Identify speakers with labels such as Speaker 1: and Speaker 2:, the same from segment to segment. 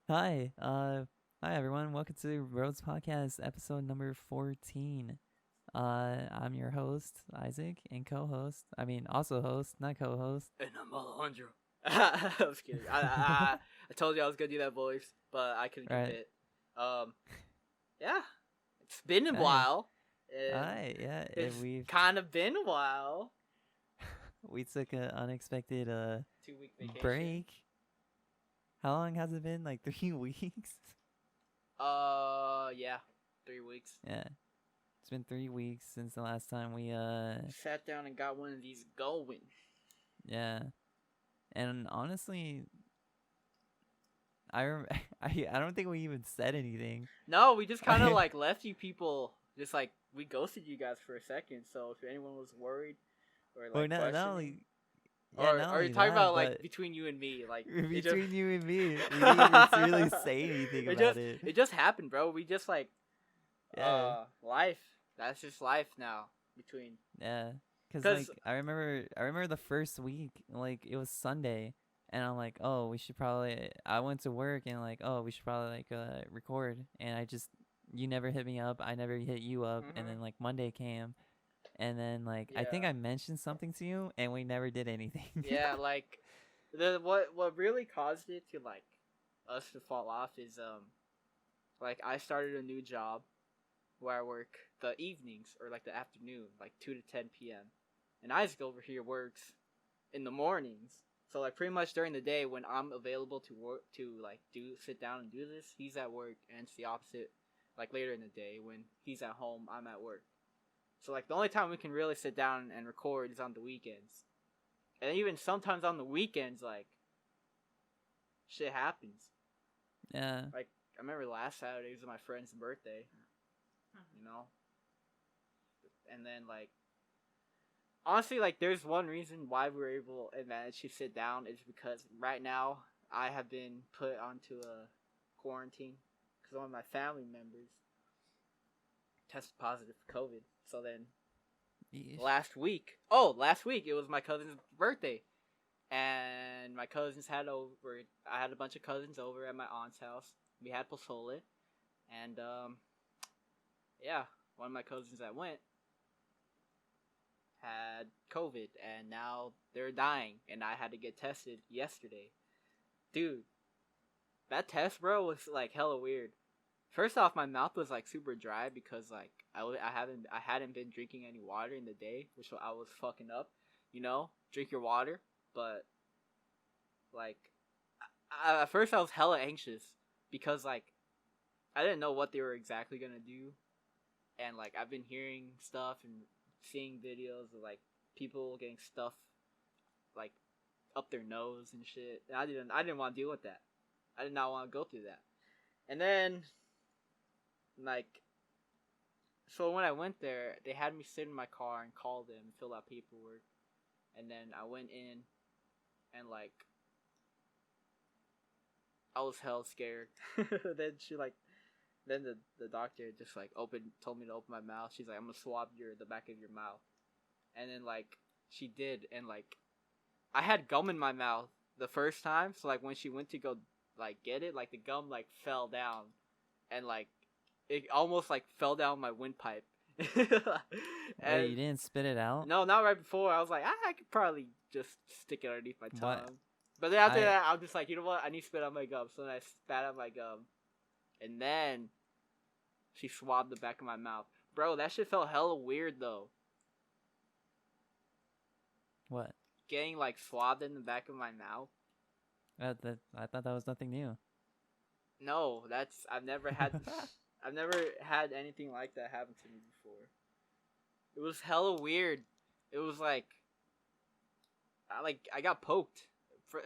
Speaker 1: Hi, hi everyone. Welcome to Roads Podcast, episode number 14. I'm your host, Isaac, and co-host. I mean, also host, not co-host.
Speaker 2: And I'm Alejandro. I was kidding. I told you I was gonna do that voice, but I couldn't
Speaker 1: Right.
Speaker 2: commit. Um, yeah, it's been a
Speaker 1: Hi,
Speaker 2: while. And
Speaker 1: hi. Yeah,
Speaker 2: it's
Speaker 1: we've
Speaker 2: kind of been a while.
Speaker 1: we took an unexpected
Speaker 2: 2 week vacation.
Speaker 1: break. How long has it been? Like 3 weeks.
Speaker 2: Yeah, 3 weeks.
Speaker 1: Yeah, it's been 3 weeks since the last time we
Speaker 2: Sat down and got one of these going.
Speaker 1: yeah. And honestly, I don't think we even said anything.
Speaker 2: No, we just kind of like left you people. Just like we ghosted you guys for a second. So if anyone was worried or
Speaker 1: Well,
Speaker 2: like
Speaker 1: not
Speaker 2: questioning.
Speaker 1: only yeah,
Speaker 2: Or
Speaker 1: not
Speaker 2: are you
Speaker 1: only
Speaker 2: talking
Speaker 1: that,
Speaker 2: about like
Speaker 1: but
Speaker 2: between you and me? Like
Speaker 1: between you and me, we didn't even really say anything about it.
Speaker 2: it just happened, bro. We just like
Speaker 1: Yeah,
Speaker 2: life. That's just life now between.
Speaker 1: yeah. Cause
Speaker 2: Cause
Speaker 1: I remember the first week, like it was Sunday, and I'm like, oh, we should probably. I went to work and like, oh, we should probably record, and you never hit me up, I never hit you up, and then like Monday came, and then like I think
Speaker 2: yeah,
Speaker 1: I mentioned something to you, and we never did anything.
Speaker 2: yeah, like what really caused it to like us to fall off is like I started a new job where I work the evenings or like the afternoon, like 2 to 10 p.m. And Isaac over here works in the mornings. So like pretty much during the day when I'm available to work to like sit down and do this, he's at work, and it's the opposite. Like later in the day when he's at home, I'm at work. So like the only time we can really sit down and record is on the weekends. And even sometimes on the weekends, like shit happens.
Speaker 1: Yeah,
Speaker 2: Like I remember last Saturday was my friend's birthday, you know, and then like honestly, like there's one reason why we were able and managed to sit down is because right now I have been put onto a quarantine because one of my family members tested positive for COVID. So then
Speaker 1: yeesh.
Speaker 2: last week it was my cousin's birthday, and my cousins had over. I had a bunch of cousins over at my aunt's house. We had pozole, and yeah, one of my cousins that went had COVID, and now they're dying, and I had to get tested yesterday. Dude, that test, bro, was like hella weird. First off, my mouth was like super dry because like I hadn't been drinking any water in the day, which I was fucking up. You know, drink your water. But like, at first I was hella anxious because like I didn't know what they were exactly gonna do, and like I've been hearing stuff and seeing videos of like people getting stuff like up their nose and shit. And I didn't want to deal with that. I did not want to go through that. And then like so when I went there, they had me sit in my car and call them, fill out paperwork, and then I went in and like I was hell scared. then she like then the doctor just like told me to open my mouth. She's like, I'm gonna swab the back of your mouth. And then like she did, and like I had gum in my mouth the first time, so like when she went to go like get it, like the gum like fell down, and like it almost like fell down my windpipe.
Speaker 1: Wait,
Speaker 2: And
Speaker 1: you didn't spit it out?
Speaker 2: no, not right before. I was like, I could probably just stick it underneath my
Speaker 1: What?
Speaker 2: tongue. But then after
Speaker 1: I
Speaker 2: that, I'm just like, you know what? I need to spit out my gum. So then I spat out my gum, and then she swabbed the back of my mouth. Bro, that shit felt hella weird though.
Speaker 1: what?
Speaker 2: Getting like swabbed in the back of my mouth.
Speaker 1: That I thought that was nothing new.
Speaker 2: No, that's I've never had anything like that happen to me before. It was hella weird. It was like I got poked. For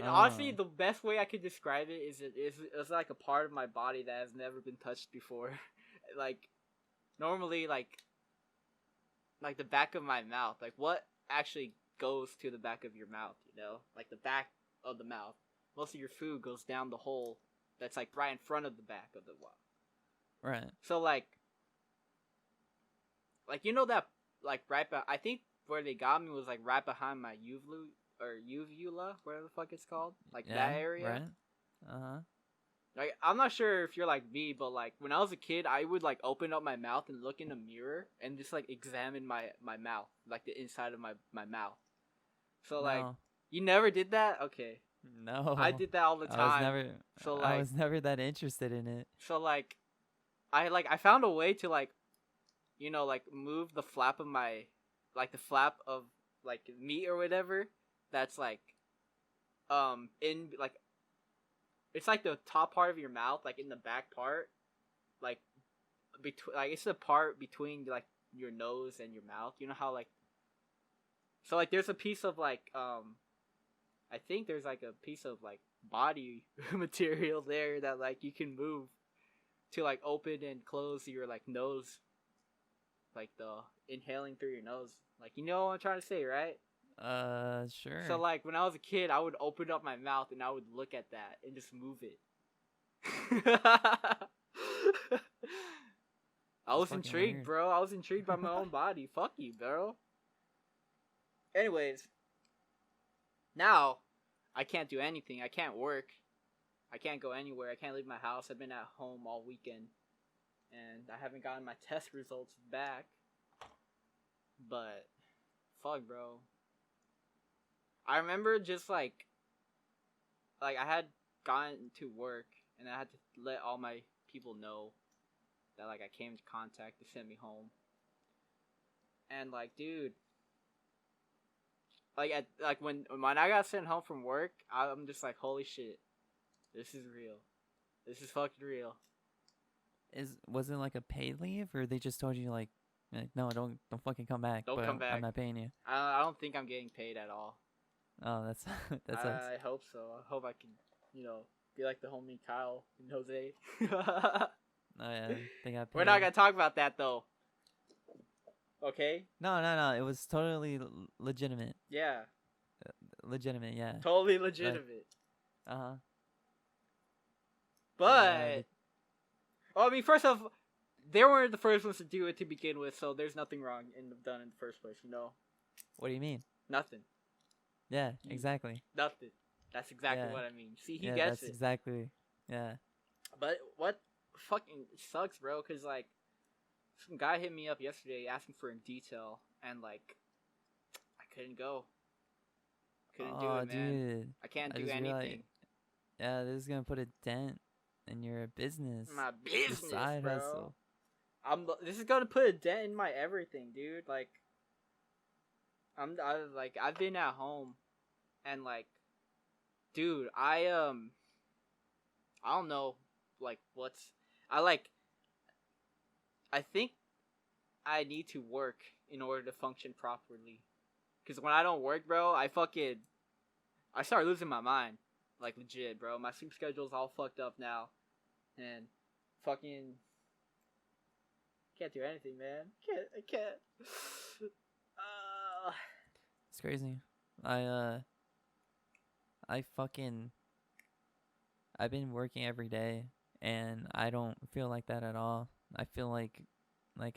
Speaker 2: honestly,
Speaker 1: Oh,
Speaker 2: the best way I could describe it is it's like a part of my body that has never been touched before. Like normally like the back of my mouth. Like what actually goes to the back of your mouth, you know? Like the back of the mouth. Most of your food goes down the hole that's like right in front of the back of the mouth.
Speaker 1: right.
Speaker 2: So like you know that like I think where they got me was like right behind my uvula or uvula, whatever the fuck it's called, like
Speaker 1: Yeah,
Speaker 2: that area.
Speaker 1: right. Uh-huh.
Speaker 2: Like, I'm not sure if you're like me, but like when I was a kid, I would like open up my mouth and look in a mirror and just like examine my mouth, like the inside of my mouth. So like,
Speaker 1: No.
Speaker 2: you never did that? Okay. I
Speaker 1: No.
Speaker 2: did that all the
Speaker 1: I was
Speaker 2: time.
Speaker 1: never
Speaker 2: So
Speaker 1: I
Speaker 2: like
Speaker 1: was never that interested in it.
Speaker 2: so like I found a way to like, like move the flap of my, like the flap of like meat or whatever that's like in like, it's like the top part of your mouth, like in the back part, like between, like it's the part between like your nose and your mouth. You know how like, so like there's a piece of like I think there's like a piece of like body material there that like you can move to like open and close your like nose, like the inhaling through your nose. Like, you know what I'm trying to say, right?
Speaker 1: Sure.
Speaker 2: So like when I was a kid, I would open up my mouth and I would look at that and just move it. I was
Speaker 1: fucking
Speaker 2: intrigued,
Speaker 1: weird.
Speaker 2: bro. I was intrigued by my own body. Fuck you, bro. Anyways, now I can't do anything. I can't work. I can't go anywhere. I can't leave my house. I've been at home all weekend, and I haven't gotten my test results back. But fuck, bro. I remember just like I had gotten to work, and I had to let all my people know that like I came into contact to send me home. And like, dude, like when I got sent home from work, I'm just like, holy shit, this is real. This is fucking real.
Speaker 1: Was it like a paid leave, or they just told you like no, don't fucking come back,
Speaker 2: Don't
Speaker 1: but
Speaker 2: come back.
Speaker 1: I'm not paying you.
Speaker 2: I don't think I'm getting paid at all.
Speaker 1: Oh, that's that sucks.
Speaker 2: I hope so. I hope I can, be like the homie Kyle and Jose.
Speaker 1: Oh yeah, they got paid.
Speaker 2: We're not gonna talk about that though. Okay?
Speaker 1: No. It was totally legitimate.
Speaker 2: Yeah.
Speaker 1: Legitimate, yeah.
Speaker 2: Totally legitimate.
Speaker 1: Uh huh.
Speaker 2: But well, I mean, first off, they weren't the first ones to do it to begin with, so there's nothing wrong in done in the first place,
Speaker 1: What do you mean?
Speaker 2: Nothing.
Speaker 1: Yeah, exactly.
Speaker 2: Nothing. That's exactly
Speaker 1: Yeah.
Speaker 2: what I mean. See, he
Speaker 1: Yeah,
Speaker 2: gets
Speaker 1: that's
Speaker 2: it.
Speaker 1: exactly. Yeah.
Speaker 2: But what fucking sucks, bro, because, like, some guy hit me up yesterday asking for a detail, and, like, I couldn't go. Couldn't do it, man.
Speaker 1: Dude.
Speaker 2: I can't do
Speaker 1: just
Speaker 2: anything.
Speaker 1: realized- yeah, this is gonna put a dent in your business.
Speaker 2: My
Speaker 1: Your
Speaker 2: business,
Speaker 1: side
Speaker 2: bro.
Speaker 1: hustle.
Speaker 2: This is gonna put a dent in my everything, dude. Like, I've been at home, and like, dude, I don't know, like, I think I need to work in order to function properly. Cause when I don't work, bro, I start losing my mind, like legit, bro. My sleep schedule's all fucked up now, and fucking can't do anything, man. I can't.
Speaker 1: It's crazy. I've been working every day, and I don't feel like that at all. I feel like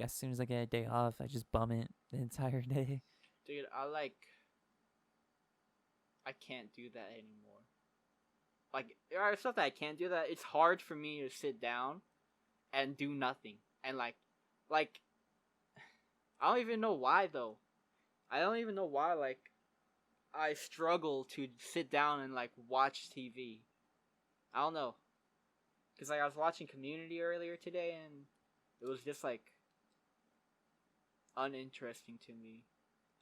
Speaker 1: as soon as I get a day off, I just bum it the entire day.
Speaker 2: Dude, I can't do that anymore. Like, it's not that I can't do that. It's hard for me to sit down and do nothing. And like, I don't even know why though. I don't even know why. Like, I struggle to sit down and like watch TV. I don't know. Cause like I was watching Community earlier today, and it was just like uninteresting to me.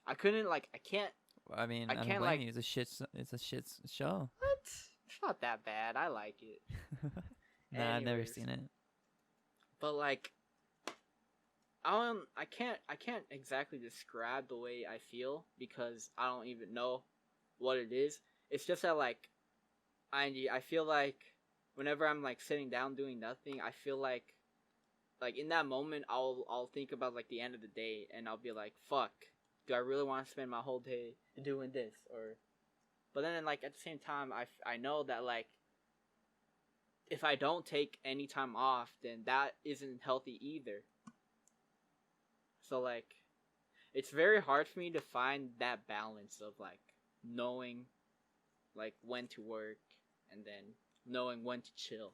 Speaker 2: I couldn't like. I can't.
Speaker 1: I mean,
Speaker 2: I
Speaker 1: I don't
Speaker 2: can't,
Speaker 1: blame
Speaker 2: like-
Speaker 1: you. It's a shit show.
Speaker 2: What? It's not that bad. I like it.
Speaker 1: Nah, I've never
Speaker 2: Anyways.
Speaker 1: seen it.
Speaker 2: But like, I can't exactly describe the way I feel because I don't even know what it is. It's just that like, I feel like whenever I'm like sitting down doing nothing, I feel like in that moment I'll think about like the end of the day, and I'll be like, fuck, do I really want to spend my whole day doing this? Or but then like at the same time I know that like if I don't take any time off, then that isn't healthy either. So like it's very hard for me to find that balance of like knowing like when to work and then knowing when to chill.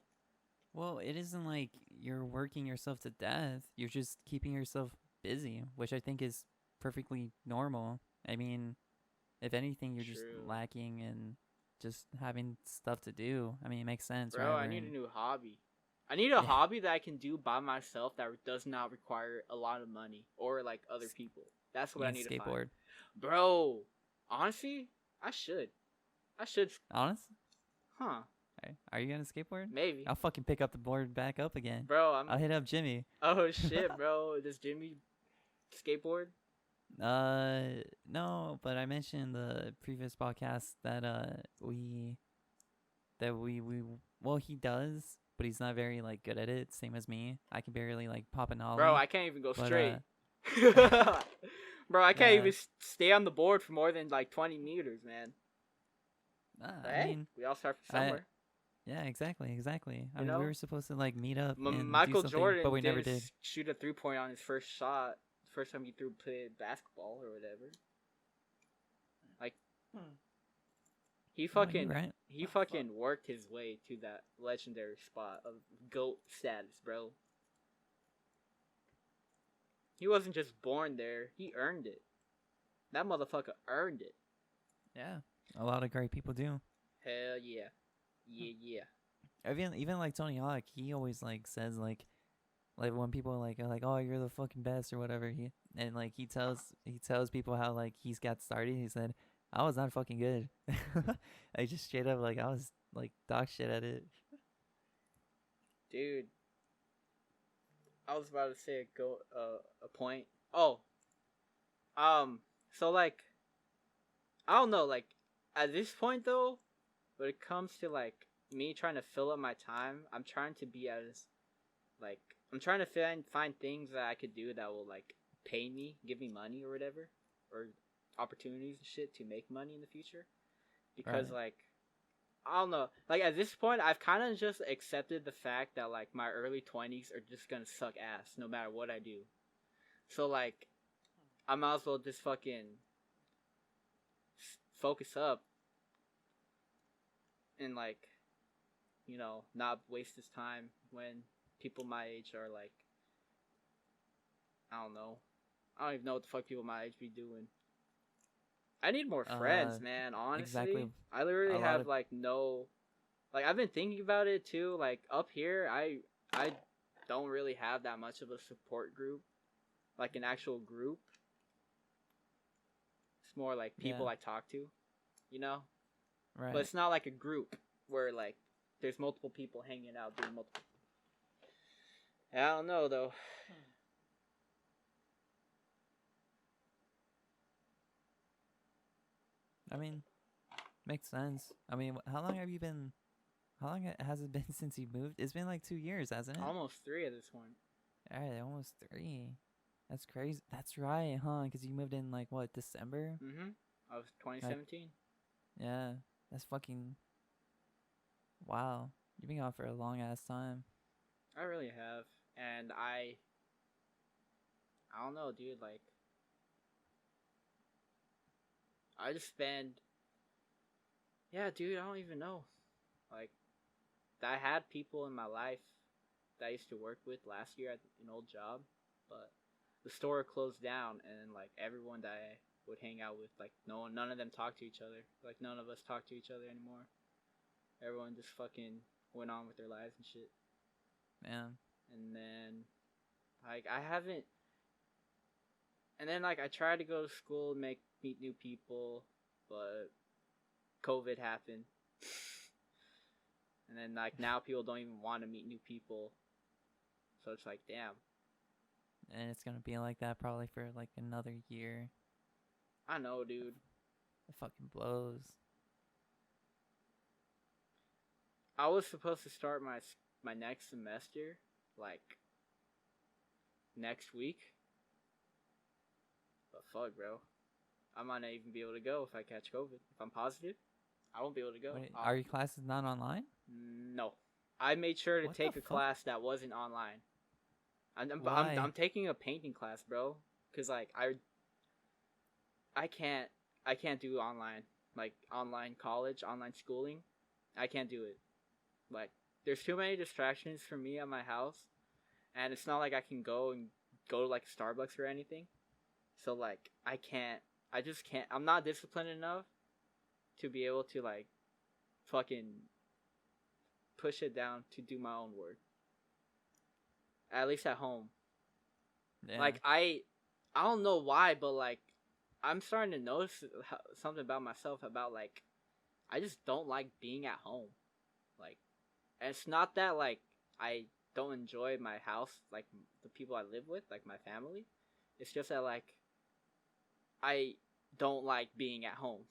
Speaker 1: Well, it isn't like you're working yourself to death. You're just keeping yourself busy, which I think is perfectly normal. I mean, if anything, you're just
Speaker 2: True.
Speaker 1: lacking in just having stuff to do. I mean, it makes sense,
Speaker 2: Bro,
Speaker 1: right?
Speaker 2: I need a new hobby. I need a
Speaker 1: Yeah,
Speaker 2: hobby that I can do by myself that does not require a lot of money or like other
Speaker 1: s-
Speaker 2: people. That's what
Speaker 1: you
Speaker 2: I
Speaker 1: can
Speaker 2: need to find.
Speaker 1: skateboard.
Speaker 2: Bro, honestly, I should. I should.
Speaker 1: Honest?
Speaker 2: Huh?
Speaker 1: Are you gonna skateboard?
Speaker 2: Maybe.
Speaker 1: I'll fucking pick up the board back up again.
Speaker 2: Bro, I'm.
Speaker 1: I'll hit up Jimmy.
Speaker 2: Oh shit, bro. Does Jimmy skateboard?
Speaker 1: No, but I mentioned in the previous podcast that we well, he does, but he's not very like good at it. Same as me. I can barely like pop an
Speaker 2: Bro,
Speaker 1: ollie.
Speaker 2: I can't even go
Speaker 1: But
Speaker 2: straight.
Speaker 1: uh,
Speaker 2: Bro, I can't
Speaker 1: yeah.
Speaker 2: even stay on the board for more than like 20 meters, man. But
Speaker 1: I
Speaker 2: hey,
Speaker 1: mean,
Speaker 2: we all start from somewhere.
Speaker 1: yeah, exactly. I
Speaker 2: You
Speaker 1: mean, we
Speaker 2: know?
Speaker 1: were supposed to like meet up and do
Speaker 2: Michael
Speaker 1: something,
Speaker 2: Jordan
Speaker 1: but we never
Speaker 2: didn't
Speaker 1: did.
Speaker 2: shoot a 3-point on his first shot. First time he played basketball or whatever. Like he
Speaker 1: Oh, you're
Speaker 2: fucking
Speaker 1: right.
Speaker 2: he fucking worked his way to that legendary spot of GOAT status, bro. He wasn't just born there; he earned it. That motherfucker earned it.
Speaker 1: Yeah, a lot of great people do.
Speaker 2: Hell yeah, yeah.
Speaker 1: Even like Tony Hawk, he always like says like when people like are like, oh, you're the fucking best or whatever, he tells people how like he's got started. He said, I was not fucking good. I just straight up like I was like dog shit at it.
Speaker 2: Dude, I was about to say a point. Oh, so like I don't know, like at this point though, when it comes to like me trying to fill up my time, I'm trying to be as like I'm trying to find things that I could do that will like pay me, give me money or whatever, or opportunities and shit to make money in the future. Because
Speaker 1: Right.
Speaker 2: like I don't know, like at this point I've kind of just accepted the fact that like my early 20s are just gonna suck ass no matter what I do. So like I might as well just fucking focus up and like not waste his time when people my age are like I don't know. I don't even know what the fuck people my age be doing. I need more friends, man, honestly.
Speaker 1: Exactly.
Speaker 2: I literally
Speaker 1: A lot
Speaker 2: have
Speaker 1: of
Speaker 2: like no like I've been thinking about it too. Like up here I don't really have that much of a support group. Like an actual group. It's more like people
Speaker 1: yeah,
Speaker 2: I talk to, you know?
Speaker 1: right.
Speaker 2: But it's not like a group where like there's multiple people hanging out doing multiple. I don't know though.
Speaker 1: I mean, makes sense. I mean, how long have you been? How long has it been since you moved? It's been like 2 years, hasn't it?
Speaker 2: Almost 3 at this point.
Speaker 1: All right, almost 3. That's crazy. That's right, huh? Because you moved in like what, December?
Speaker 2: Of
Speaker 1: Like,
Speaker 2: 2017.
Speaker 1: yeah, that's fucking wow. You've been gone for a long ass time.
Speaker 2: I really have, and I don't know, dude. Like I just spend. Yeah, dude. I don't even know. Like I had people in my life that I used to work with last year at an old job, but the store closed down, and like everyone that I would hang out with, like none of them talked to each other. Like none of us talk to each other anymore. Everyone just fucking went on with their lives and shit.
Speaker 1: Man,
Speaker 2: And then like I haven't. And then like I tried to go to school and meet new people, but COVID happened. And then like now people don't even want to meet new people. So it's like damn.
Speaker 1: and it's gonna be like that probably for like another year.
Speaker 2: I know, dude.
Speaker 1: It fucking blows.
Speaker 2: I was supposed to start my next semester like next week. But fuck, bro. I might not even be able to go if I catch COVID. If I'm positive, I won't be able to go.
Speaker 1: Wait, are your classes not online?
Speaker 2: No. I made sure to
Speaker 1: What
Speaker 2: take
Speaker 1: the
Speaker 2: a
Speaker 1: fuck?
Speaker 2: class that wasn't online.
Speaker 1: Why?
Speaker 2: I'm taking a painting class, bro. Cause like I can't do online college, online schooling. I can't do it. Like, there's too many distractions for me at my house, and it's not like I can go to like Starbucks or anything. So like, I can't. I just can't. I'm not disciplined enough to be able to like fucking push it down to do my own work. At least at home.
Speaker 1: Yeah.
Speaker 2: Like I don't know why, but like I'm starting to notice something about myself about like I just don't like being at home. Like, and it's not that like I don't enjoy my house, like the people I live with, like my family. It's just that like I don't like being at home.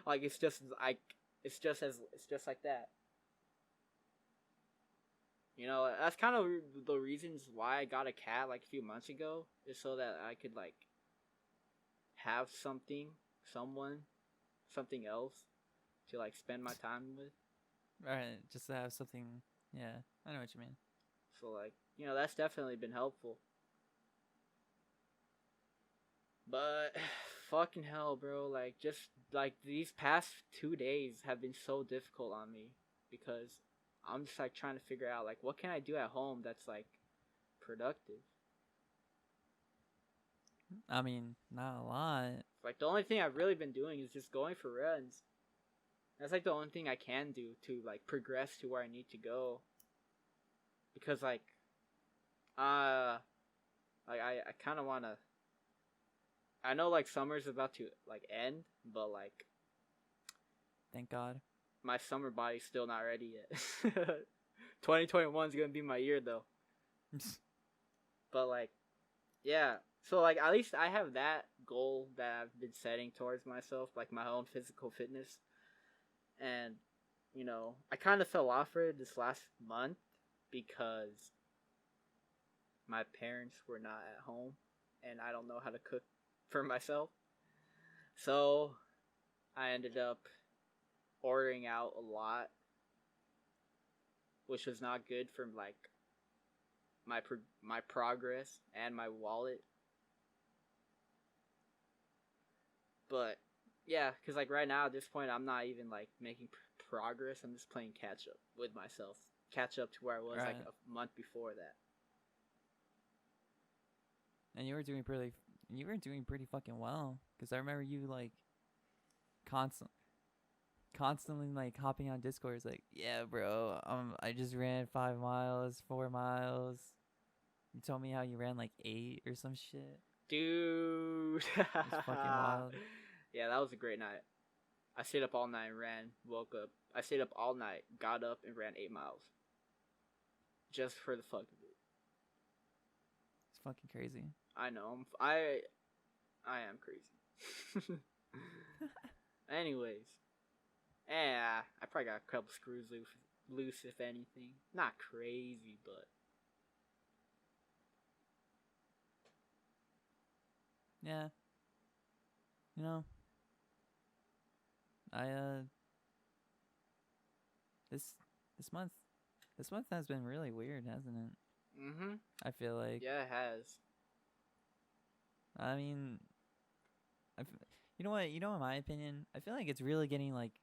Speaker 2: Like it's just like that. You know, that's kind of the reasons why I got a cat like a few months ago, is so that I could like have someone, something else to like spend my time with.
Speaker 1: Right. Just to have something. Yeah, I know what you mean.
Speaker 2: So like, you know, that's definitely been helpful. But fucking hell, bro, like just like these past 2 days have been so difficult on me because I'm just like trying to figure out like what can I do at home that's like productive.
Speaker 1: I mean, not a lot.
Speaker 2: Like the only thing I've really been doing is just going for runs. That's like the only thing I can do to like progress to where I need to go. Because like I kind of want to, I know like summer's about to like end, but like
Speaker 1: Thank God.
Speaker 2: my summer body's still not ready yet. 2021 is going to be my year though. But like yeah, so like at least I have that goal that I've been setting towards myself, like my own physical fitness. And you know, I kind of fell off for it this last month because my parents were not at home and I don't know how to cook for myself. So I ended up ordering out a lot, which was not good for like my progress and my wallet. But yeah, because like right now at this point, I'm not even like making progress. I'm just playing catch up with myself, catch up to where I was like
Speaker 1: Right.
Speaker 2: a month before that.
Speaker 1: And you were doing pretty fucking well. Because I remember you like constant, constantly like hopping on Discord. It's like, yeah, bro, I just ran 5 miles, 4 miles. You told me how you ran like 8 or some shit.
Speaker 2: Dude.
Speaker 1: It's fucking wild.
Speaker 2: Yeah, that was a great night. I stayed up all night and ran, woke up. I stayed up all night, got up, and ran 8 miles. Just for the fuck of it.
Speaker 1: It's fucking crazy.
Speaker 2: I know. I am crazy. Anyways. Yeah, I probably got a couple screws loose if anything. Not crazy, but
Speaker 1: Yeah. You know, I this this month has been really weird, hasn't it?
Speaker 2: mm-hmm.
Speaker 1: I feel like.
Speaker 2: Yeah, it has.
Speaker 1: I mean, you know what? You know, in my opinion, I feel like it's really getting like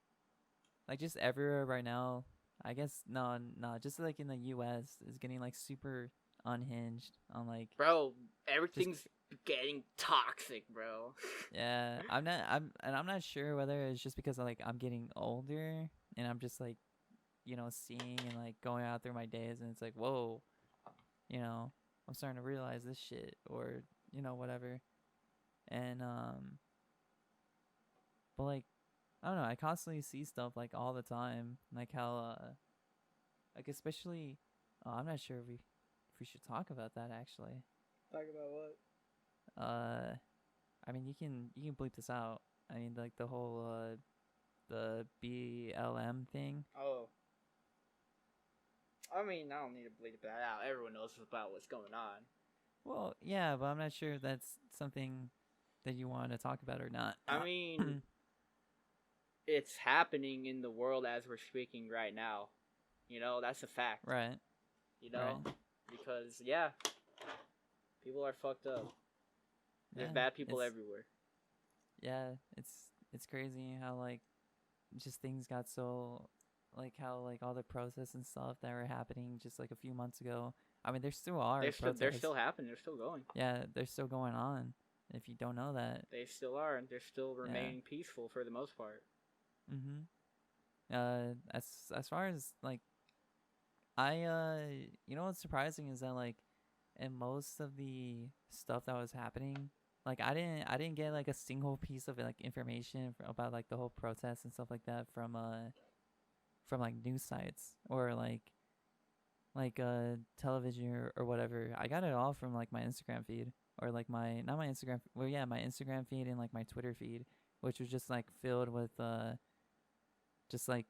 Speaker 1: just everywhere right now. I guess no, just like in the U.S. is getting like super unhinged on like
Speaker 2: Bro,
Speaker 1: just
Speaker 2: everything's getting toxic, bro.
Speaker 1: yeah. I'm not sure whether it's just because like I'm getting older and I'm just like seeing and like going out through my days and it's like whoa, I'm starting to realize this shit or whatever. And but like I don't know, I constantly see stuff like all the time, like how like especially I'm not sure if we should talk about that actually.
Speaker 2: Talk about what?
Speaker 1: I mean you can bleep this out. I mean like the whole the BLM thing.
Speaker 2: Oh. I mean, I don't need to bleep that out. Everyone knows about what's going on.
Speaker 1: Well, yeah, but I'm not sure if that's something that you want to talk about or not.
Speaker 2: I mean, it's happening in the world as we're speaking right now. You know, that's a fact.
Speaker 1: Right.
Speaker 2: You know?
Speaker 1: Right.
Speaker 2: Because, yeah, people are fucked up. There's
Speaker 1: Yeah,
Speaker 2: bad people everywhere.
Speaker 1: Yeah, it's crazy how like just things got so like how like all the protests and stuff that were happening just like a few months ago. I mean, there still are
Speaker 2: They're
Speaker 1: protests.
Speaker 2: still happening. They're still going.
Speaker 1: Yeah, they're still going on. If you don't know that,
Speaker 2: They still are, and they're still
Speaker 1: yeah.
Speaker 2: remaining peaceful for the most part.
Speaker 1: Mhm. As far as like I you know what's surprising is that like in most of the stuff that was happening, like I didn't get like a single piece of like information about like the whole protest and stuff like that from like news sites or like television or whatever. I got it all from like my Instagram feed or like my not my Instagram well yeah, my Instagram feed and like my Twitter feed, which was just like filled with just like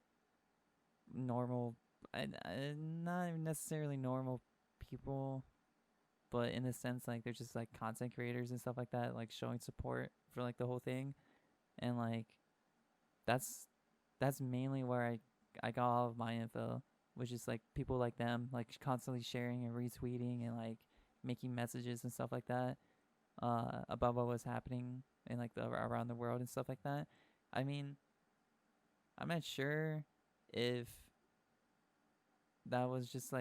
Speaker 1: normal not necessarily normal people, but in a sense like they're just like content creators and stuff like that, like showing support for like the whole thing. And like that's that's mainly where I got all of my info, which is like people like them like constantly sharing and retweeting and like making messages and stuff like that about what was happening in like the around the world and stuff like that. I mean, I'm not sure if that was just uh,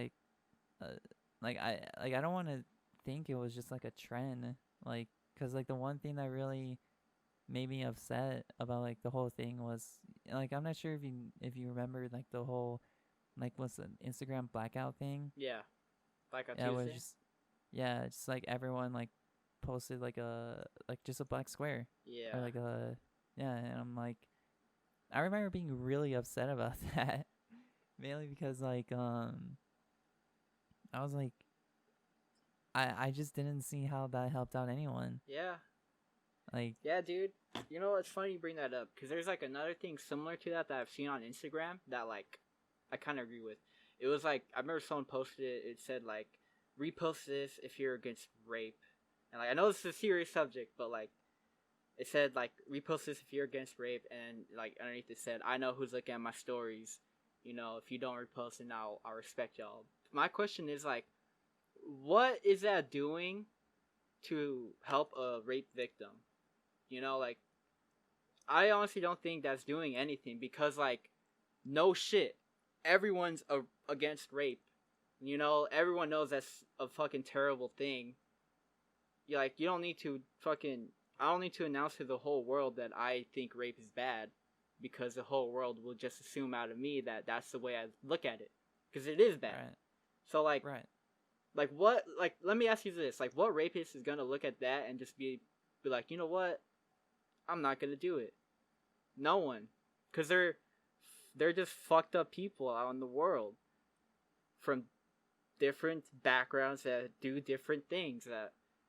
Speaker 1: I don't want to think it was just like a trend, like because like the one thing that really made me upset about like the whole thing was like I'm not sure if you remember like the whole like what's the Instagram blackout thing.
Speaker 2: Yeah, like on
Speaker 1: Yeah, it was
Speaker 2: Tuesday.
Speaker 1: just yeah, just like everyone like posted like a like just a black square or
Speaker 2: Yeah,
Speaker 1: like a yeah, and I'm like I remember being really upset about that mainly because like I was like I just didn't see how that helped out anyone.
Speaker 2: yeah,
Speaker 1: Like
Speaker 2: yeah, dude. You know, it's funny you bring that up because there's like another thing similar to that I've seen on Instagram that like I kind of agree with. It was like I remember someone posted it. It said like repost this if you're against rape, and like I know this is a serious subject, but like it said like repost this if you're against rape, and like underneath it said I know who's looking at my stories. You know, if you don't repost it now, I'll respect y'all. My question is like, what is that doing to help a rape victim? You know, like I honestly don't think that's doing anything because like no shit, everyone's against rape. You know, everyone knows that's a fucking terrible thing. You like you don't need to fucking I don't need to announce to the whole world that I think rape is bad because the whole world will just assume out of me that that's the way I look at it because it is bad.
Speaker 1: right,
Speaker 2: So
Speaker 1: right.
Speaker 2: like what like let me ask you this, like what rapist is going to look at that and just be like, "You know what? I'm not going to do it." No one. Cuz they're just fucked up people out in the world from different backgrounds that do different things.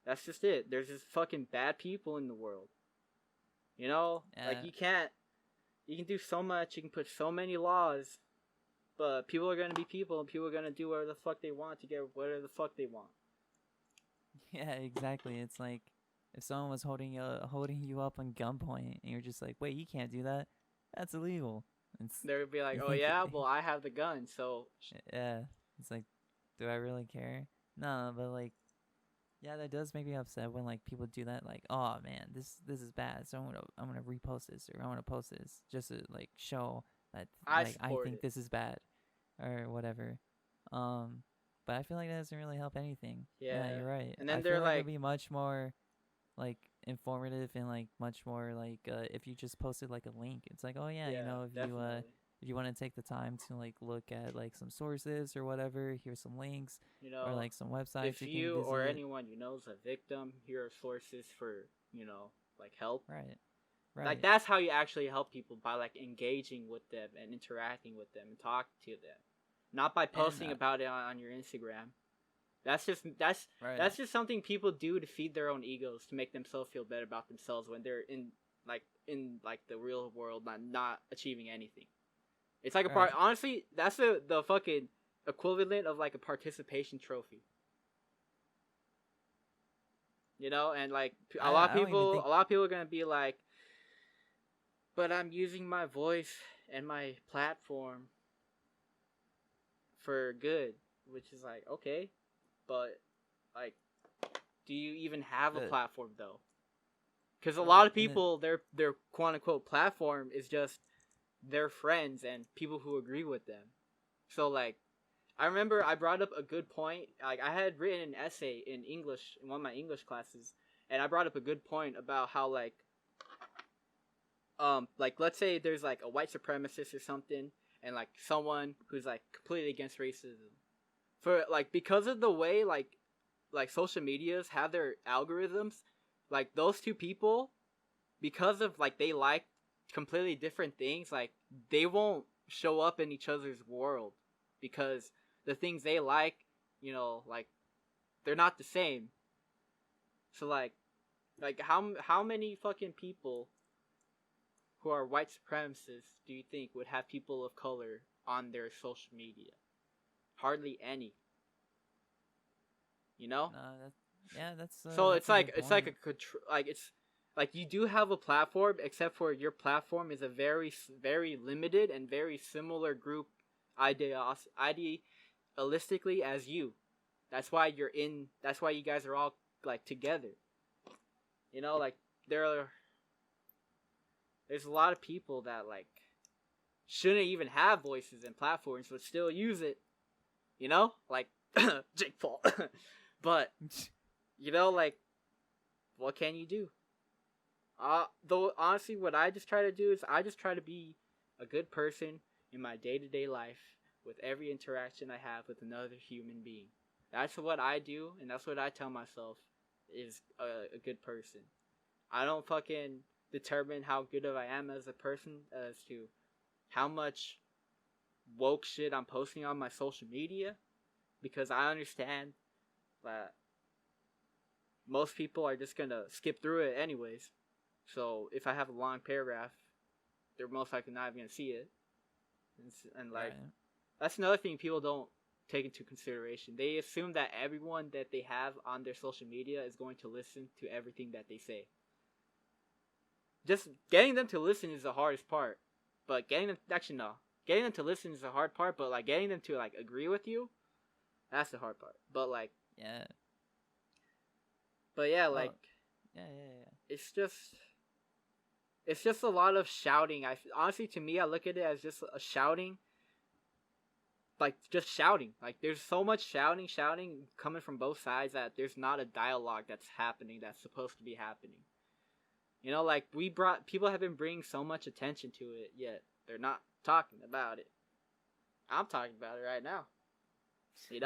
Speaker 2: That's just it. There's just fucking bad people in the world. You know, like
Speaker 1: Yeah,
Speaker 2: you can do so much. You can put so many laws, but people are gonna be people, and people are gonna do whatever the fuck they want to get whatever the fuck they want.
Speaker 1: yeah, exactly. It's like if someone was holding you up on gunpoint and you're just like, wait, you can't do that. That's illegal. It's
Speaker 2: They'll be like,
Speaker 1: you
Speaker 2: "Oh
Speaker 1: think
Speaker 2: yeah, well I have the gun, so
Speaker 1: yeah. It's like, do I really care? No, but like yeah, that does make me upset when like people do that. Like, oh man, this is bad. So I'm gonna repost this or I'm gonna post this just to like show that
Speaker 2: I
Speaker 1: like I
Speaker 2: support
Speaker 1: think
Speaker 2: it."
Speaker 1: this is bad or whatever. Um, but I feel like that doesn't really help anything. Yeah,
Speaker 2: Yeah,
Speaker 1: you're right.
Speaker 2: and
Speaker 1: I
Speaker 2: then
Speaker 1: feel
Speaker 2: they're
Speaker 1: like it'd
Speaker 2: like,
Speaker 1: be much more like informative and like much more like if you just posted like a link. It's like, oh yeah,
Speaker 2: "Yeah, definitely."
Speaker 1: if you want to take the time to like look at like some sources or whatever, here's some links
Speaker 2: You
Speaker 1: or
Speaker 2: know,
Speaker 1: like some websites
Speaker 2: if
Speaker 1: you can
Speaker 2: you or
Speaker 1: visit.
Speaker 2: anyone you know is a victim, here are sources for like help.
Speaker 1: Right.
Speaker 2: Like
Speaker 1: Right.
Speaker 2: that's how you actually help people, by like engaging with them and interacting with them and talking to them, not by
Speaker 1: And
Speaker 2: posting about it on your Instagram. That's just
Speaker 1: right.
Speaker 2: that's just something people do to feed their own egos to make themselves feel better about themselves when they're in like the real world, not achieving anything. It's like a part.
Speaker 1: Right.
Speaker 2: Honestly, that's the fucking equivalent of like a participation trophy. You know, and like
Speaker 1: I don't even think
Speaker 2: a lot of people are gonna be like, but I'm using my voice and my platform for good, which is like okay, but like, do you even have a
Speaker 1: the
Speaker 2: platform though? Because a lot
Speaker 1: well
Speaker 2: of people, their quote unquote platform is just their friends and people who agree with them. So like, I remember I brought up a good point. Like I had written an essay in English in one of my English classes, and I brought up a good point about how like let's say there's like a white supremacist or something, and like someone who's like completely against racism. For like because of the way like social medias have their algorithms, like those two people, because of like they like completely different things, like they won't show up in each other's world because the things they like, like they're not the same. So like how many fucking people who are white supremacists do you think would have people of color on their social media? Hardly any. You know? So
Speaker 1: That's a good
Speaker 2: it's like
Speaker 1: point.
Speaker 2: it's like you do have a platform, except for your platform is a very limited and very similar group idealistically as you. That's why you're in. That's why you guys are all like together. Like there are. There's a lot of people that like shouldn't even have voices and platforms, but still use it. Like Jake Paul. But like, what can you do? Though honestly, what I just try to do is I just try to be a good person in my day-to-day life with every interaction I have with another human being. That's what I do, and that's what I tell myself is a good person. I don't fucking determine how good of I am as a person as to how much woke shit I'm posting on my social media, because I understand that most people are just gonna skip through it anyways. So if I have a long paragraph, they're most likely not even gonna see it. And like,
Speaker 1: Right.
Speaker 2: that's another thing people don't take into consideration. They assume that everyone that they have on their social media is going to listen to everything that they say. Just getting them to listen is the hardest part. But getting them to listen is the hard part. But like getting them to like agree with you, that's the hard part. But like,
Speaker 1: Yeah.
Speaker 2: but yeah,
Speaker 1: Oh.
Speaker 2: like
Speaker 1: Yeah.
Speaker 2: it's just a lot of shouting. Honestly, to me, I look at it as just a shouting, like just shouting. Like there's so much shouting coming from both sides that there's not a dialogue that's happening that's supposed to be happening. Like people have been bringing so much attention to it, yet they're not talking about it. I'm talking about it right now. You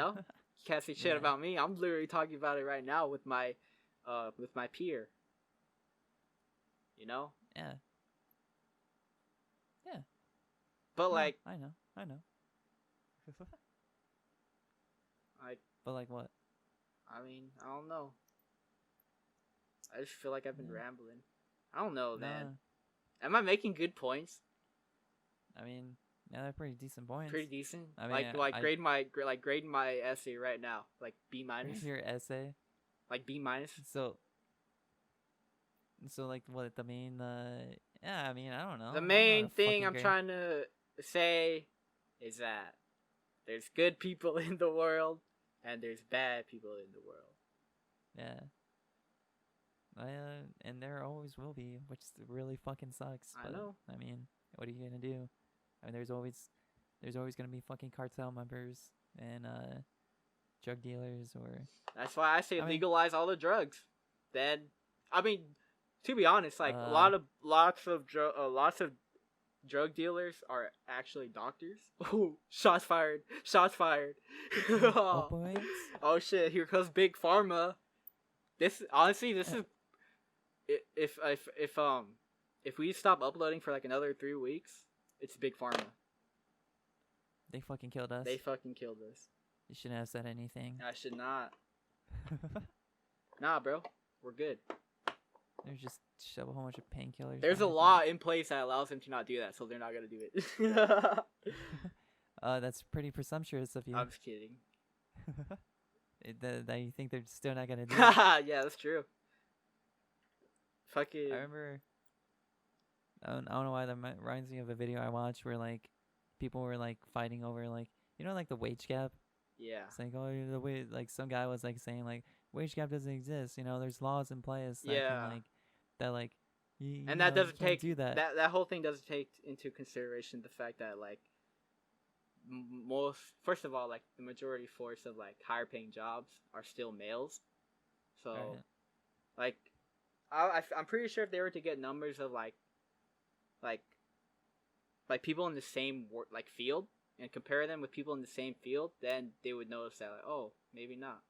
Speaker 2: can't say shit
Speaker 1: Yeah.
Speaker 2: about me. I'm literally talking about it right now with my peer.
Speaker 1: Yeah. Yeah.
Speaker 2: But
Speaker 1: No,
Speaker 2: like,
Speaker 1: I know.
Speaker 2: I
Speaker 1: But like what?
Speaker 2: I mean, I don't know. I just feel like I've been
Speaker 1: Yeah.
Speaker 2: rambling. I don't know,
Speaker 1: No.
Speaker 2: man. Am I making good points?
Speaker 1: I mean, yeah, they're pretty decent points.
Speaker 2: Pretty decent.
Speaker 1: I mean,
Speaker 2: Grading my essay right now, like B minus,
Speaker 1: your essay.
Speaker 2: like B minus.
Speaker 1: So like what the main yeah, I mean, I don't know.
Speaker 2: The
Speaker 1: I'm not
Speaker 2: main
Speaker 1: a
Speaker 2: thing
Speaker 1: fucking
Speaker 2: I'm
Speaker 1: grade.
Speaker 2: trying to say is that there's good people in the world and there's bad people in the world.
Speaker 1: Yeah. And there always will be, which really fucking sucks.
Speaker 2: I
Speaker 1: But
Speaker 2: know.
Speaker 1: I mean, what are you gonna do? I mean, there's always gonna be fucking cartel members and drug dealers or.
Speaker 2: That's why I say
Speaker 1: I mean,
Speaker 2: legalize all the drugs. Then, I mean, to be honest, like
Speaker 1: uh,
Speaker 2: lots of drug dealers are actually doctors. Oh, shots fired! Shots fired!
Speaker 1: opioids.
Speaker 2: Oh shit! Here comes big pharma. This honestly, this is if we stop uploading for like another 3 weeks, it's big pharma.
Speaker 1: They fucking killed us.
Speaker 2: They fucking killed us.
Speaker 1: You shouldn't have said anything.
Speaker 2: I should not. Nah, bro, we're good.
Speaker 1: There's just shove a whole bunch of painkillers.
Speaker 2: There's a
Speaker 1: down our
Speaker 2: law in place that allows them to not do that, so they're not gonna do it.
Speaker 1: throat. That's pretty presumptuous of you.
Speaker 2: I'm just kidding.
Speaker 1: That you think they're still not gonna do it.
Speaker 2: Yeah, that's true. Fucking.
Speaker 1: I remember. I don't know why that reminds me of a video I watched where like people were like fighting over like like the wage gap.
Speaker 2: Yeah.
Speaker 1: It's like the way like some guy was like saying like wage gap doesn't exist. There's laws in place that
Speaker 2: Yeah.
Speaker 1: can like that like
Speaker 2: And
Speaker 1: you
Speaker 2: that
Speaker 1: know, you
Speaker 2: doesn't
Speaker 1: can't
Speaker 2: take
Speaker 1: do that.
Speaker 2: that whole thing doesn't take into consideration the fact that like most first of all like the majority force of like higher paying jobs are still males. So
Speaker 1: Right.
Speaker 2: like I'm pretty sure if they were to get numbers of like like people in the same like field and compare them with people in the same field, then they would notice that like, oh, maybe not.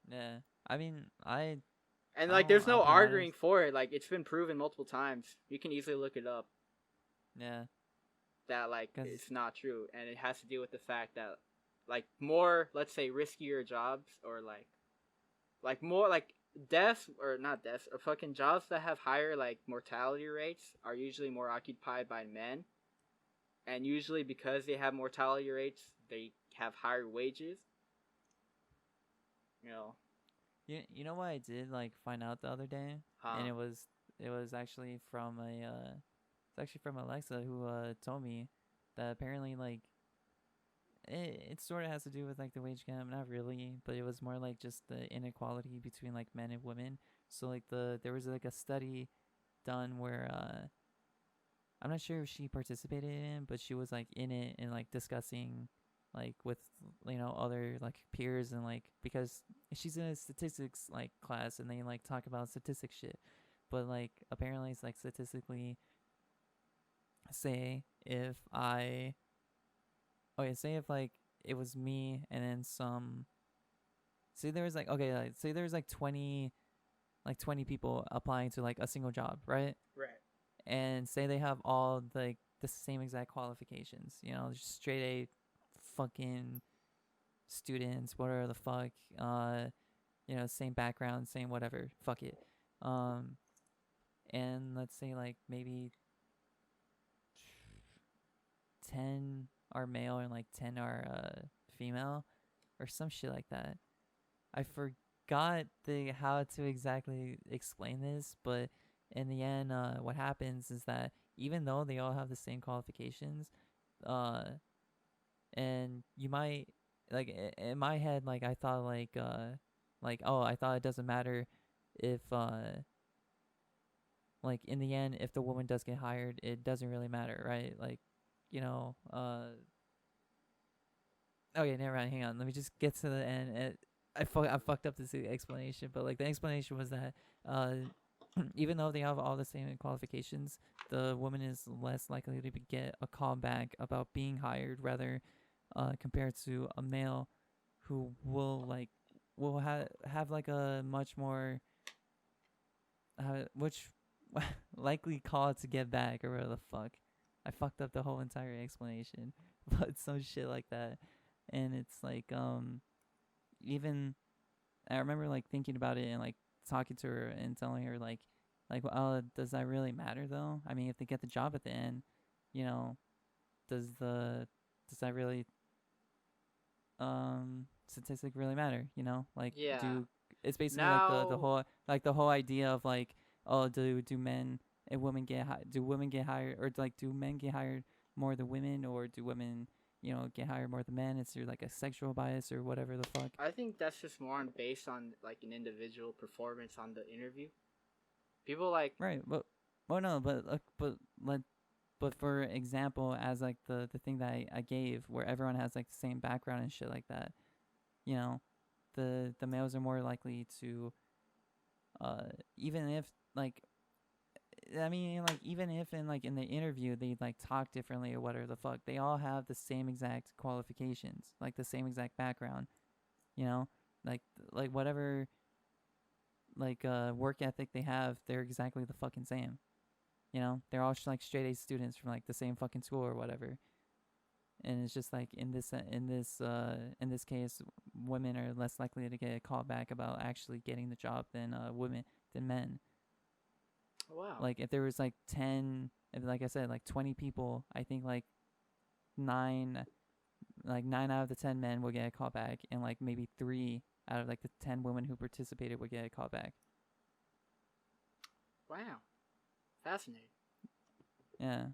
Speaker 1: Yeah. I mean, I
Speaker 2: And like
Speaker 1: I'll
Speaker 2: there's
Speaker 1: I'll
Speaker 2: no
Speaker 1: be
Speaker 2: arguing
Speaker 1: honest.
Speaker 2: for it. Like it's been proven multiple times. You can easily look it up
Speaker 1: Yeah.
Speaker 2: that like
Speaker 1: Cause
Speaker 2: it's not true, and it has to do with the fact that like more, let's say, riskier jobs or like more like deaths or not deaths or fucking jobs that have higher like mortality rates are usually more occupied by men, and usually because they have mortality rates, they have higher wages. You know,
Speaker 1: you know what I did like find out the other day, and
Speaker 2: huh?
Speaker 1: it was actually from a it's actually from Alexa who told me that apparently like it sort of has to do with like the wage gap, not really, but it was more like just the inequality between like men and women. So like there was like a study done where I'm not sure if she participated in, but she was like in it and like discussing like with other like peers and like because she's in a statistics like class and they like talk about statistics shit, but like apparently it's like statistically say if I okay say if like it was me and then some say there was like okay like say there's like 20 people applying to like a single job, right?
Speaker 2: Right.
Speaker 1: And say they have all like the same exact qualifications, just straight A fucking students, whatever the fuck, same background, same whatever, fuck it. Um, and let's say like maybe 10 are male and like 10 are female or some shit like that. I forgot the how to exactly explain this, but in the end, what happens is that even though they all have the same qualifications, uh, and you might like in my head, like I thought like oh I thought it doesn't matter if like in the end if the woman does get hired, it doesn't really matter, right? Like you know uh okay, never mind. Hang on. Let me just get to the end. I fucked up this explanation, but like the explanation was that uh, even though they have all the same qualifications, the woman is less likely to get a call back about being hired, rather compared to a male who will have like a much more which likely call to get back or whatever the fuck. I fucked up the whole entire explanation, but some shit like that, and it's like even I remember like thinking about it and like talking to her and telling her like well, does that really matter though? I mean, if they get the job at the end, you know, does that really statistic really matter? Like
Speaker 2: Yeah.
Speaker 1: do it's basically like
Speaker 2: Now,
Speaker 1: the whole idea of like oh do men and women do women get hired or like do men get hired more than women or do women get hired more than men? Is there like a sexual bias or whatever the fuck?
Speaker 2: I think that's just more on based on like an individual performance on the interview. People like,
Speaker 1: Right, but well no, but for example, as like the thing that I gave, where everyone has like the same background and shit like that, you know, the males are more likely to, even if like, I mean, like even if in the interview they like talk differently or whatever the fuck, they all have the same exact qualifications, like the same exact background, you know, like whatever like work ethic they have, they're exactly the fucking same. They're all like straight A students from like the same fucking school or whatever. And it's just like in this case, women are less likely to get a call back about actually getting the job than men.
Speaker 2: wow,
Speaker 1: Like if there was like 10, if, like I said, like 20 people, I think nine nine out of the 10 men will get a call back, and like maybe three out of like the 10 women who participated would get a call back.
Speaker 2: wow, fascinating.
Speaker 1: Yeah,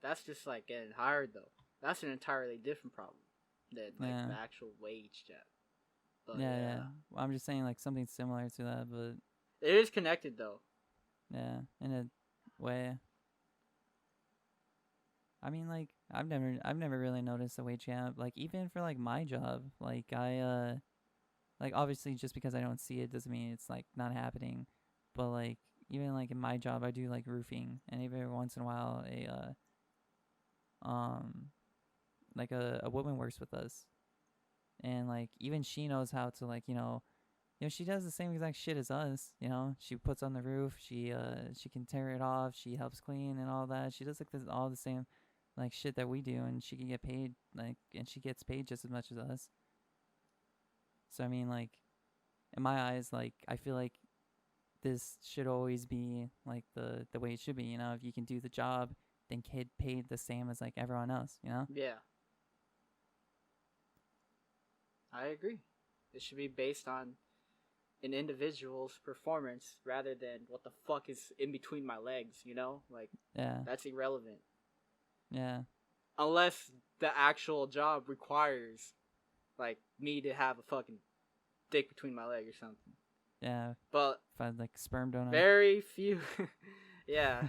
Speaker 2: That's just like getting hired though. That's an entirely different problem than like
Speaker 1: yeah,
Speaker 2: the actual wage gap. But
Speaker 1: yeah, yeah.
Speaker 2: yeah,
Speaker 1: Well, I'm just saying like something similar to that, but
Speaker 2: It is connected though.
Speaker 1: Yeah, in a way. I mean, like I've never really noticed a wage gap. Like even for like my job, like obviously just because I don't see it doesn't mean it's like not happening. But like even like in my job, I do like roofing, and every once in a while um like a woman works with us, and like even she knows how to like she does the same exact shit as us. She puts on the roof, she can tear it off, she helps clean and all that. She does like this all the same like shit that we do, and she can get paid like, and she gets paid just as much as us. So I mean, like in my eyes, like I feel like this should always be like the way it should be. If you can do the job, then get paid the same as like everyone else.
Speaker 2: Yeah, I agree. It should be based on an individual's performance rather than what the fuck is in between my legs. Like
Speaker 1: Yeah,
Speaker 2: that's irrelevant
Speaker 1: yeah,
Speaker 2: unless the actual job requires like me to have a fucking dick between my leg or something.
Speaker 1: yeah.
Speaker 2: But
Speaker 1: If I had like sperm donor.
Speaker 2: very few. Yeah.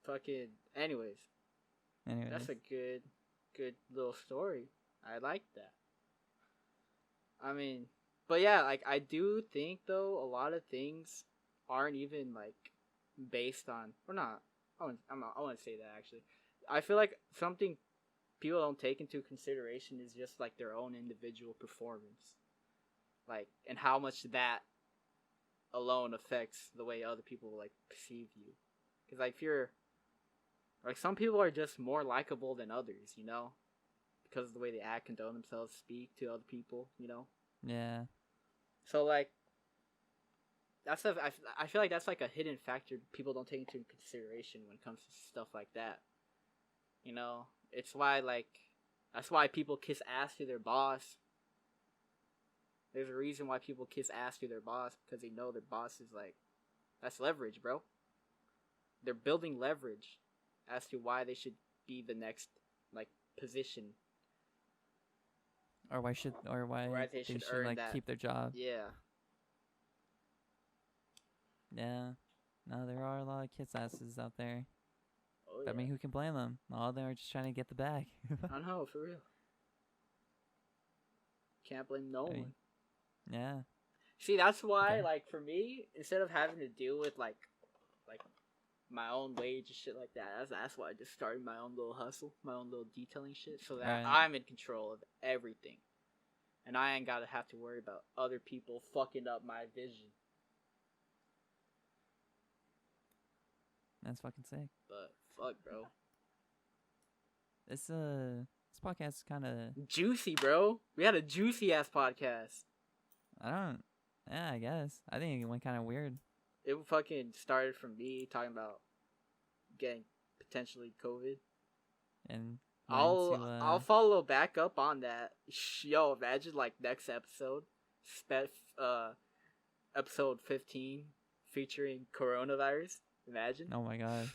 Speaker 2: Fucking. Anyways,
Speaker 1: Anyways,
Speaker 2: that's a good little story. I like that. I mean, but yeah, like I do think though a lot of things aren't even like based on or not. I wouldn't say that actually. I feel like something people don't take into consideration is just like their own individual performance, like and how much that alone affects the way other people like perceive you. Because like if you're like some people are just more likable than others, because of the way they act, condone themselves, speak to other people.
Speaker 1: yeah.
Speaker 2: So like I feel like that's like a hidden factor people don't take into consideration when it comes to stuff like that. It's why like that's why people kiss ass to their boss. There's a reason why people kiss ass to their boss because they know their boss is like that's leverage, bro. They're building leverage as to why they should be the next like position.
Speaker 1: Or why
Speaker 2: They should
Speaker 1: should
Speaker 2: earn
Speaker 1: like
Speaker 2: that.
Speaker 1: keep their job.
Speaker 2: Yeah.
Speaker 1: Yeah. No, there are a lot of kiss asses out there.
Speaker 2: Oh
Speaker 1: I mean,
Speaker 2: yeah.
Speaker 1: who can blame them? All of them are just trying to get the bag.
Speaker 2: I know, for real. Can't blame no
Speaker 1: I mean,
Speaker 2: one.
Speaker 1: yeah.
Speaker 2: See, that's why,
Speaker 1: Okay.
Speaker 2: like, for me, instead of having to deal with like my own wage and shit like that, that's why I just started my own little hustle, my own little detailing shit, so that
Speaker 1: Right.
Speaker 2: I'm in control of everything, and I ain't gotta have to worry about other people fucking up my vision.
Speaker 1: That's fucking sick.
Speaker 2: But fuck, bro,
Speaker 1: This podcast is kind of,
Speaker 2: juicy, bro. We had a juicy ass podcast.
Speaker 1: I don't. Yeah, I guess. I think it went kind of weird.
Speaker 2: It fucking started from me talking about getting potentially COVID.
Speaker 1: And
Speaker 2: I'll follow back up on that. Yo, imagine like next episode, episode 15 featuring coronavirus. Imagine.
Speaker 1: oh my god.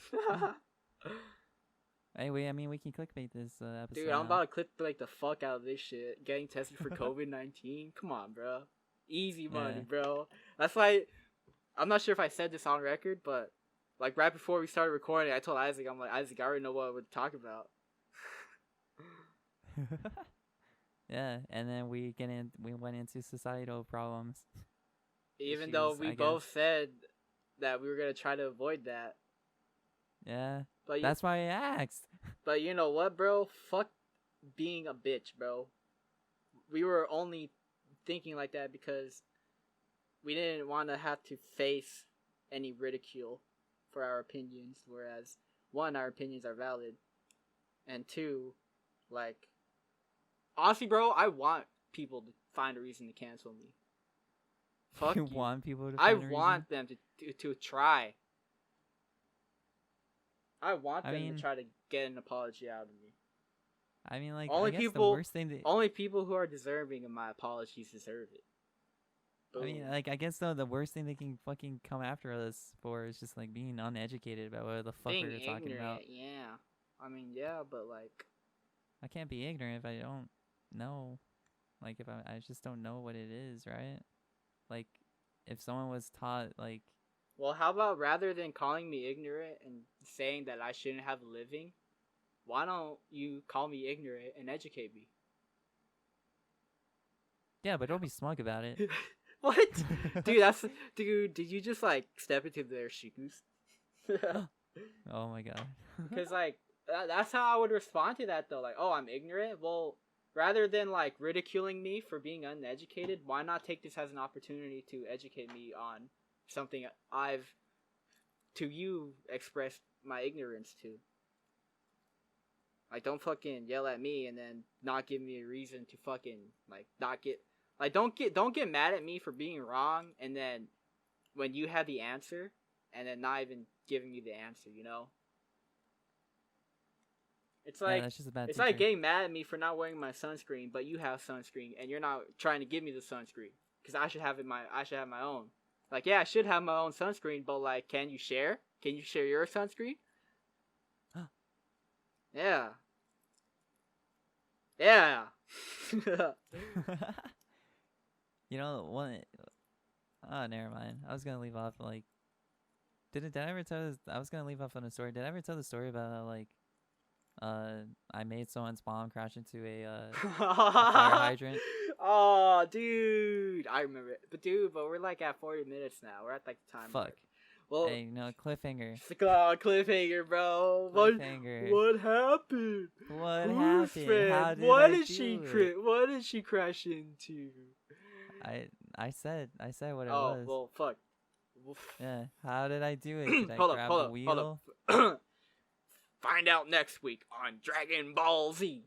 Speaker 1: Hey, I mean, we can clickbait this episode.
Speaker 2: Dude, I'm about to clip like the fuck out of this shit. Getting tested for COVID-19. Come on, bro. Easy money,
Speaker 1: Yeah.
Speaker 2: bro. That's why I'm not sure if I said this on record, but like right before we started recording, I told Isaac, I'm like, Isaac, I already know what we're talking about.
Speaker 1: Yeah, and then we went into societal problems.
Speaker 2: Even though
Speaker 1: Issues,
Speaker 2: we
Speaker 1: I
Speaker 2: both
Speaker 1: guess.
Speaker 2: said that we were gonna try to avoid that.
Speaker 1: Yeah,
Speaker 2: But
Speaker 1: that's why I asked.
Speaker 2: But you know what, bro? Fuck being a bitch, bro. We were only thinking like that because we didn't want to have to face any ridicule for our opinions. Whereas, one, our opinions are valid, and two, like, honestly, bro, I want people to find a reason to cancel me. Fuck
Speaker 1: You
Speaker 2: you.
Speaker 1: want people to
Speaker 2: I
Speaker 1: find a
Speaker 2: want
Speaker 1: reason?
Speaker 2: them to try. I want
Speaker 1: I
Speaker 2: them
Speaker 1: mean,
Speaker 2: to try to get an apology out of me.
Speaker 1: I mean, like,
Speaker 2: Only
Speaker 1: I guess the
Speaker 2: people-
Speaker 1: worst thing that
Speaker 2: Only people who are deserving of my apologies deserve it.
Speaker 1: I mean,
Speaker 2: Boom.
Speaker 1: like, I guess though the worst thing they can fucking come after us for is just like being uneducated about what the fuck
Speaker 2: Being
Speaker 1: we were talking about.
Speaker 2: ignorant, yeah. I mean, yeah, but like,
Speaker 1: I can't be ignorant if I don't know. Like, if I just don't know what it is, right? Like, if someone was taught like,
Speaker 2: Well, how about rather than calling me ignorant and saying that I shouldn't have a living, why don't you call me ignorant and educate me?
Speaker 1: yeah, but don't be smug about it.
Speaker 2: What? Dude, did you just like step into their shoes?
Speaker 1: Oh my god.
Speaker 2: Because like that's how I would respond to that though. Like, oh, I'm ignorant. Well, rather than like ridiculing me for being uneducated, why not take this as an opportunity to educate me on something I've to you expressed my ignorance to? Like, don't fucking yell at me and then not give me a reason to fucking like not get like don't get mad at me for being wrong and then when you have the answer and then not even giving me the answer, you know? It's
Speaker 1: Yeah,
Speaker 2: like
Speaker 1: that's just a bad
Speaker 2: it's
Speaker 1: teacher.
Speaker 2: like getting mad at me for not wearing my sunscreen, but you have sunscreen and you're not trying to give me the sunscreen because I should have my own. Like, yeah, I should have my own sunscreen, but like, can you share? Can you share your sunscreen? Yeah. Yeah.
Speaker 1: You know, one. Oh, never mind. I was gonna leave off like. Did I ever tell? I was gonna leave off on a story. Did I ever tell the story about how like, I made someone's bomb crash into a fire hydrant?
Speaker 2: Oh, dude, I remember it. But we're like at 40 minutes now. We're at like the time.
Speaker 1: Fuck.
Speaker 2: Mark. Well,
Speaker 1: Hey, no cliffhanger.
Speaker 2: Cliffhanger, bro.
Speaker 1: Cliffhanger.
Speaker 2: What happened?
Speaker 1: What
Speaker 2: Whose
Speaker 1: happened?
Speaker 2: friend?
Speaker 1: How did
Speaker 2: What
Speaker 1: I
Speaker 2: did
Speaker 1: do
Speaker 2: she
Speaker 1: it?
Speaker 2: What did she crash into?
Speaker 1: I said what it
Speaker 2: Oh,
Speaker 1: was.
Speaker 2: well, fuck.
Speaker 1: Yeah. How did I do it? Did I
Speaker 2: hold
Speaker 1: grab
Speaker 2: up,
Speaker 1: the
Speaker 2: hold
Speaker 1: wheel?
Speaker 2: up. Find out next week on Dragon Ball Z.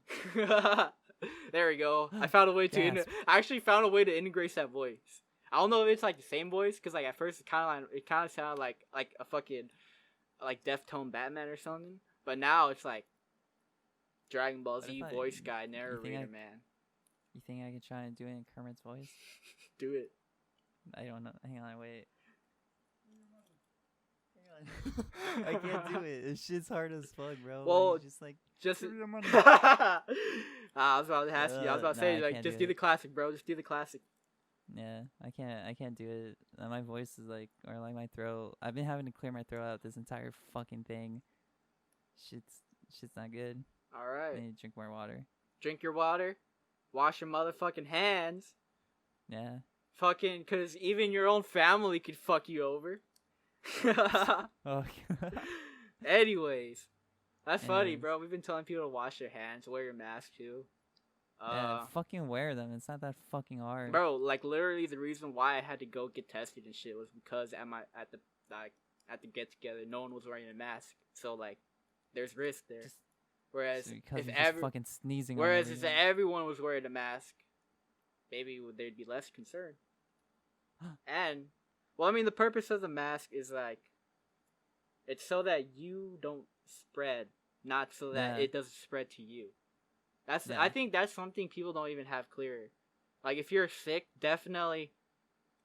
Speaker 2: There we go. I found a way to.
Speaker 1: Gasp.
Speaker 2: I actually found a way to integrate that voice. I don't know if it's like the same voice because like at first it kind of sounded like a fucking like Deftone Batman or something. But now it's like Dragon Ball Z voice guy narrator, man.
Speaker 1: You think I could try and do it in Kermit's voice?
Speaker 2: Do it.
Speaker 1: I don't know. Hang on, wait. Hang on. I can't do it. This shit's hard as fuck, bro.
Speaker 2: Well,
Speaker 1: like, just like
Speaker 2: give me your money. I was about to ask you. I was about to say like just do the classic, bro. Just do the classic.
Speaker 1: Yeah, I can't do it. My voice is like, or like my throat. I've been having to clear my throat out this entire fucking thing. Shit's not good.
Speaker 2: All right.
Speaker 1: I need to drink more water.
Speaker 2: Drink your water. Wash your motherfucking hands.
Speaker 1: Yeah.
Speaker 2: Fucking, cause even your own family could fuck you over.
Speaker 1: Oh.
Speaker 2: Anyways, that's funny, bro. We've been telling people to wash their hands, wear your mask too.
Speaker 1: Yeah, fucking wear them. It's not that fucking hard.
Speaker 2: Bro, like literally the reason why I had to go get tested and shit was because at the get together, no one was wearing a mask. So like, there's risk there. Whereas if
Speaker 1: fucking sneezing.
Speaker 2: If everyone was wearing a mask, maybe there'd be less concern. And well, I mean, the purpose of the mask is like, it's so that you don't spread, not so that it doesn't spread to you. I think that's something people don't even have clear. Like, if you're sick, definitely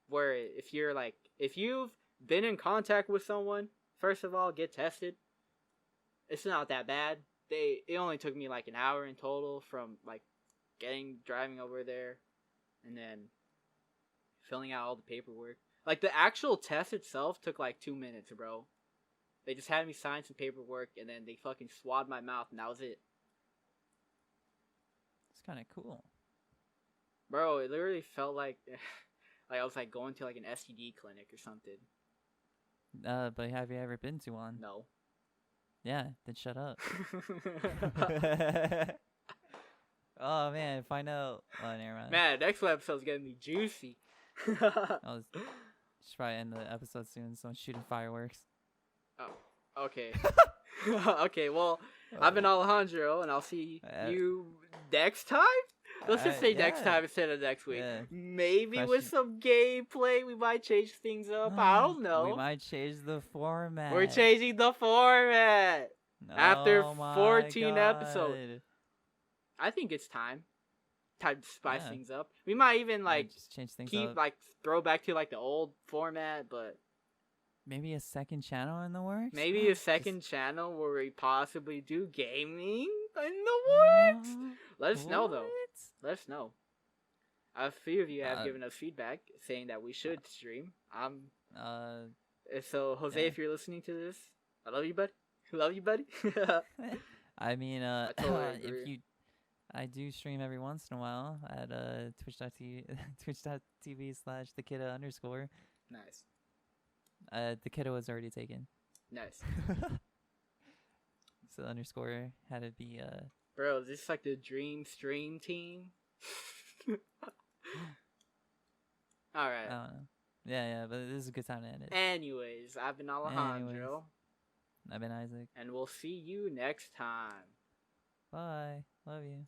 Speaker 2: wear it. If you've been in contact with someone, first of all, get tested. It's not that bad. It only took me like an hour in total from like driving over there and then filling out all the paperwork. Like, the actual test itself took like 2 minutes, bro. They just had me sign some paperwork and then they fucking swabbed my mouth and that was it.
Speaker 1: It's kind of cool.
Speaker 2: Bro, it literally felt like like I was like going to like an STD clinic or something.
Speaker 1: But have you ever been to one?
Speaker 2: No.
Speaker 1: Yeah, then shut up. Oh man, find out. Oh, never mind.
Speaker 2: Man, next episode's gonna be juicy.
Speaker 1: I'll just probably end the episode soon. Someone's shooting fireworks.
Speaker 2: Oh, okay. Okay, well, I've been Alejandro, and I'll see you next time? Let's just say next time instead of next week.
Speaker 1: Yeah.
Speaker 2: Maybe with some gameplay, we might change things up. I don't know.
Speaker 1: We might change the format.
Speaker 2: We're changing the format. After 14 episodes. I think it's time. Time to spice things up. We might even
Speaker 1: just change things
Speaker 2: keep
Speaker 1: up.
Speaker 2: throw back to the old format, but
Speaker 1: maybe a second channel in the works?
Speaker 2: Maybe a second channel where we possibly do gaming in the works. Let us know, though. Let us know. A few of you have
Speaker 1: Uh,
Speaker 2: given us feedback saying that we should stream.
Speaker 1: uh,
Speaker 2: So Jose,
Speaker 1: yeah.
Speaker 2: if you're listening to this, I love you, buddy. Love you, buddy.
Speaker 1: I mean,
Speaker 2: I totally
Speaker 1: if
Speaker 2: agree.
Speaker 1: you, I do stream every once in a while at twitch.tv twitch.tv / the kiddo underscore.
Speaker 2: Nice,
Speaker 1: The kiddo was already taken.
Speaker 2: nice,
Speaker 1: So underscore had to be
Speaker 2: bro. Is this like the dream stream team? All
Speaker 1: I
Speaker 2: right.
Speaker 1: don't know. Yeah, but this is a good time to end it.
Speaker 2: Anyways, I've been Alejandro,
Speaker 1: I've been Isaac.
Speaker 2: and we'll see you next time.
Speaker 1: Bye. Love you.